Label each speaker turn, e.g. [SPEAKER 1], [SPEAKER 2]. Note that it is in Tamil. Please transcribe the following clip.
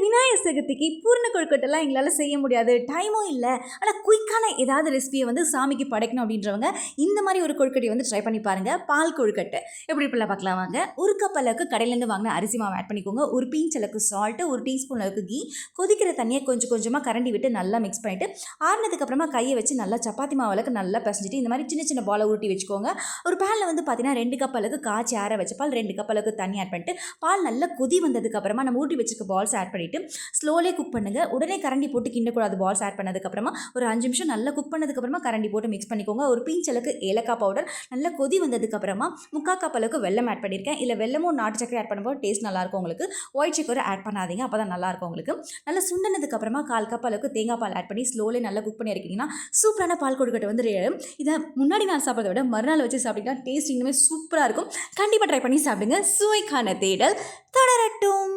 [SPEAKER 1] விநாயகர் சதுர்த்திக்கு பூர்ண கொழுக்கட்டெல்லாம் எங்களால் செய்ய முடியாது, டைமும் இல்லை, ஆனால் குயிக்கான ஏதாவது ரெசிபியை வந்து சாமிக்கு படைக்கணும் அப்படின்றவங்க இந்த மாதிரி ஒரு கொழுக்கட்டையை வந்து ட்ரை பண்ணி பாருங்கள். பால் கொழுக்கட்டை எப்படி இப்படிலாம் பார்க்கலாம் வாங்க. ஒரு கப் அளவுக்கு கடையிலேருந்து வாங்கின அரிசி மாவு ஆட் பண்ணிக்கோங்க. ஒரு பிஞ்ச் அளவுக்கு சால்ட்டு, ஒரு டீஸ்பூன் அளவுக்கு கீ, கொதிக்கிற தண்ணியை கொஞ்சம் கொஞ்சமாக கரண்டி விட்டு நல்லா மிக்ஸ் பண்ணிவிட்டு ஆறுனதுக்கப்புறமா கையை வச்சு நல்லா சப்பாத்தி மாவு அளவுக்கு நல்லா பிசைஞ்சிட்டு இந்த மாதிரி சின்ன சின்ன பாலை உருட்டி வச்சுக்கோங்க. ஒரு பேனில் வந்து பார்த்தீங்கன்னா 2 கப் அளவுக்கு காய்ச்சி ஆற வச்ச பால், 2 கப் அளவுக்கு தண்ணி ஆட் பண்ணிட்டு பால் நல்லா கொதி வந்ததுக்கப்புறமா நம்ம ஊட்டி வச்சுக்க பால்ஸ் ஆட் பண்ணிவிட்டு ஸ்லோலே குக் பண்ணுங்கள். உடனே கரண்டி போட்டு கிண்டக்கூடாது. பால்ஸ் ஆட் பண்ணதுக்கப்புறமா ஒரு 5 நிமிஷம் நல்லா குக் பண்ணதுக்கப்புறமா கரண்டி போட்டு மிக்ஸ் பண்ணிக்கோங்க. ஒரு பிஞ்ச் அளவுக்கு ஏலக்காய் பவுடர், நல்லா கொதி வந்ததுக்கப்புறமா 3/4 கப் அளவுக்கு வெல்லம் ஆட் பண்ணியிருக்கேன். இல்லை வெல்லமும் நாட்டு சக்கரை ஆட் பண்ணும்போது டேஸ்ட் நல்லாயிருக்கும் உங்களுக்கு. ஒயிட் சக்கரை ஆட் பண்ணாதீங்க, அப்போ தான் நல்லாயிருக்கும் உங்களுக்கு. நல்லா சுண்டனதுக்கப்புறமா 1/4 கப் அளவுக்கு தேங்காய் பால் ஆட் பண்ணி ஸ்லோலே நல்லா குக் பண்ணி இருக்கீங்கன்னா சூப்பரான பால் கொழுக்கட்டை வந்து இதை முன்னாடி நாள் சாப்பிட்றத விட மறுநாள் வச்சு சாப்பிட்டீங்கன்னா டேஸ்ட் இன்னுமே சூப்பராக இருக்கும். கண்டிப்பாக ட்ரை பண்ணி சாப்பிடுங்க. சுவைக்கான தேடல் தொடரட்டும்.